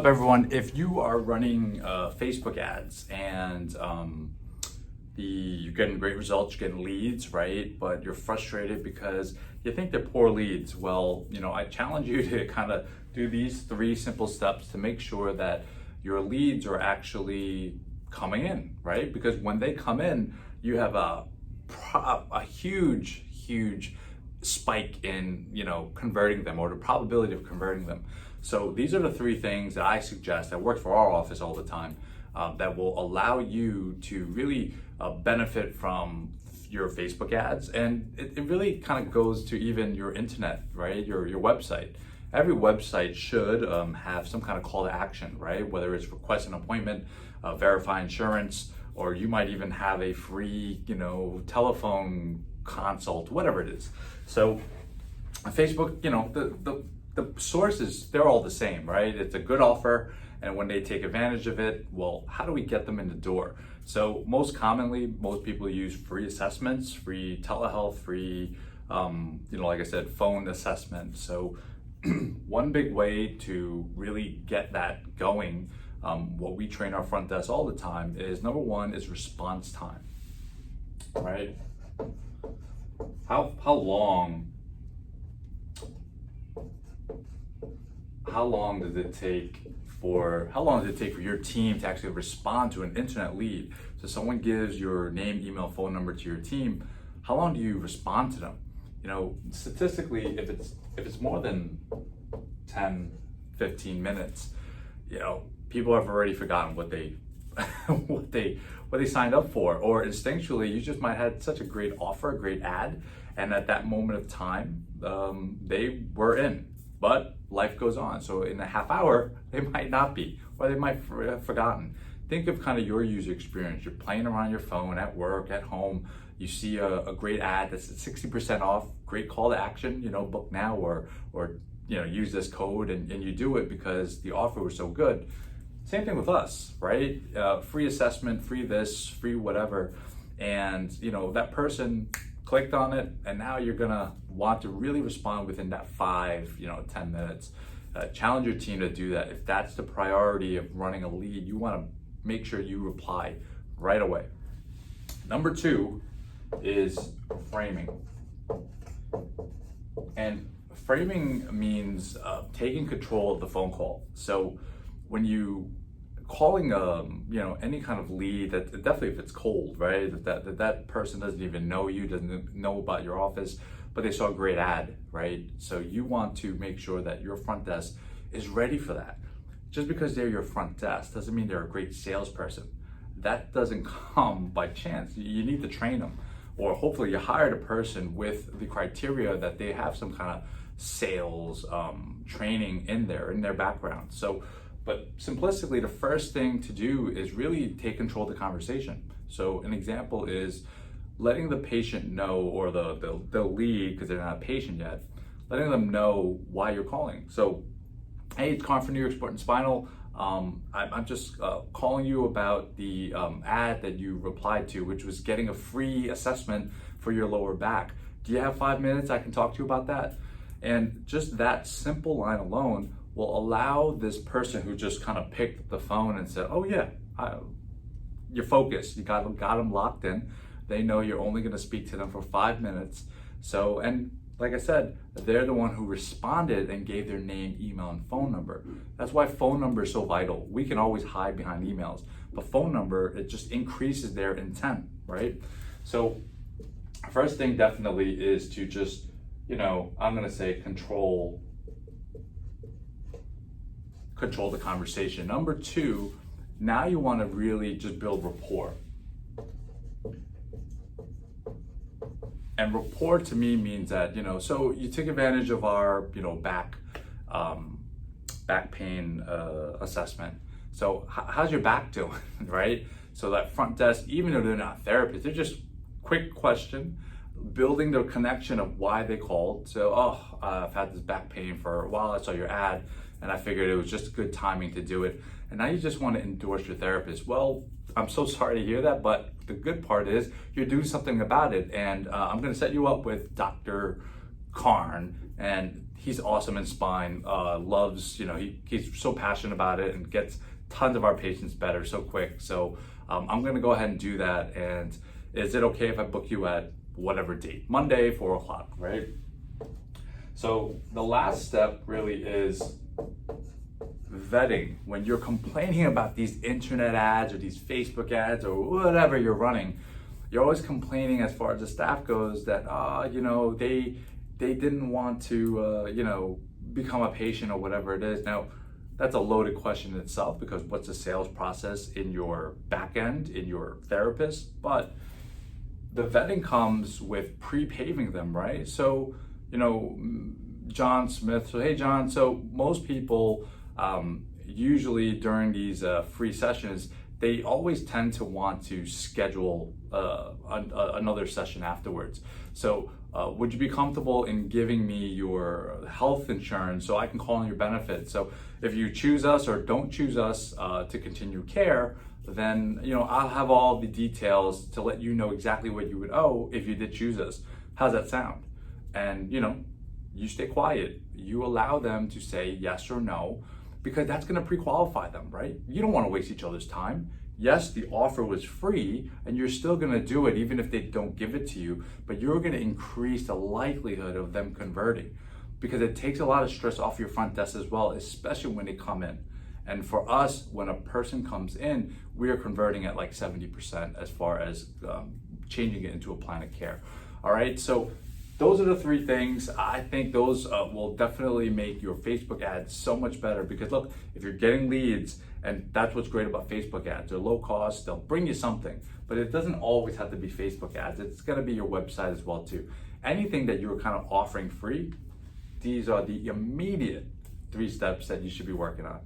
Up everyone, if you are running Facebook ads and you're getting great results, you're getting leads, right? But you're frustrated because you think they're poor leads. Well, I challenge you to kind of do these 3 simple steps to make sure that your leads are actually coming in, right? Because when they come in, you have a huge spike in converting them, or the probability of converting them. So these are the 3 things that I suggest that work for our office all the time, that will allow you to really benefit from your Facebook ads. And it really kind of goes to even your internet, right? Your website. Every website should have some kind of call to action, right? Whether it's request an appointment, verify insurance, or you might even have a free, telephone consult, whatever it is. So Facebook, the sources, they're all the same, right? It's a good offer, and when they take advantage of it, well, how do we get them in the door? So most commonly, most people use free assessments, free telehealth, free, like I said, phone assessment. So one big way to really get that going, what we train our front desk all the time is, number 1 is response time, right? How long does it take for your team to actually respond to an internet lead? So someone gives your name, email, phone number to your team. How long do you respond to them? Statistically, if it's more than 10, 15 minutes, people have already forgotten what they what they signed up for, or instinctually you just might have had such a great offer, a great ad, and at that moment of time they were in. But life goes on. So in a half hour, they might not be, or they might have forgotten. Think of kind of your user experience. You're playing around your phone at work, at home. You see a great ad that's at 60% off, great call to action, book now, or use this code, and you do it because the offer was so good. Same thing with us, right? Free assessment, free this, free whatever. And that person clicked on it, and now you're gonna want to really respond within that 5, 10 minutes. Challenge your team to do that. If that's the priority of running a lead, you wanna make sure you reply right away. Number 2 is framing. And framing means taking control of the phone call. So when you calling any kind of lead, that definitely, if it's cold, right, that person doesn't even know you, doesn't know about your office, but they saw a great ad, right? So you want to make sure that your front desk is ready for that. Just because they're your front desk doesn't mean they're a great salesperson. That doesn't come by chance. You need to train them, or hopefully you hired a person with the criteria that they have some kind of sales training in their background. So, but simplistically, the first thing to do is really take control of the conversation. So an example is letting the patient know, or the lead, because they're not a patient yet, letting them know why you're calling. So, hey, it's Con for New York Sport and Spinal. I'm just calling you about the ad that you replied to, which was getting a free assessment for your lower back. Do you have 5 minutes? I can talk to you about that. And just that simple line alone will allow this person who just kind of picked up the phone and said, oh yeah, you're focused, you got them locked in. They know you're only going to speak to them for 5 minutes. So, and like I said, they're the one who responded and gave their name, email, and phone number. That's why phone number is so vital. We can always hide behind emails, but phone number, it just increases their intent, right? So first thing definitely is to just, I'm going to say control the conversation. Number 2, now you want to really just build rapport. And rapport to me means that, so you take advantage of our, back pain assessment. So how's your back doing, right? So that front desk, even though they're not therapists, they're just quick question, building the connection of why they called. So, I've had this back pain for a while. I saw your ad, and I figured it was just good timing to do it. And now you just want to endorse your therapist. Well, I'm so sorry to hear that, but the good part is you're doing something about it. And I'm going to set you up with Dr. Karn, and He's awesome in spine, loves, he's so passionate about it and gets tons of our patients better so quick. So I'm gonna go ahead and do that. And is it okay if I book you at whatever date? Monday, 4 o'clock, right? So the last step really is vetting. When you're complaining about these internet ads or these Facebook ads or whatever you're running, you're always complaining as far as the staff goes that, they didn't want to, become a patient or whatever it is. Now, that's a loaded question in itself, because what's the sales process in your back end, in your therapist? But the vetting comes with pre-paving them, right? So, John Smith, so hey John, so most people usually during these free sessions, they always tend to want to schedule another session afterwards. So would you be comfortable in giving me your health insurance so I can call on your benefits? So if you choose us or don't choose us to continue care, then I'll have all the details to let you know exactly what you would owe if you did choose us. How's that sound? And you stay quiet. You allow them to say yes or no, because that's going to pre-qualify them, right? You don't want to waste each other's time. Yes, the offer was free and you're still going to do it even if they don't give it to you, but you're going to increase the likelihood of them converting, because it takes a lot of stress off your front desk as well, especially when they come in. And for us, when a person comes in, we are converting at like 70% as far as changing it into a plan of care. All right, so those are the 3 things. I think those will definitely make your Facebook ads so much better, because look, if you're getting leads, and that's what's great about Facebook ads, they're low cost, they'll bring you something, but it doesn't always have to be Facebook ads. It's gonna be your website as well too. Anything that you're kind of offering free, these are the immediate 3 steps that you should be working on.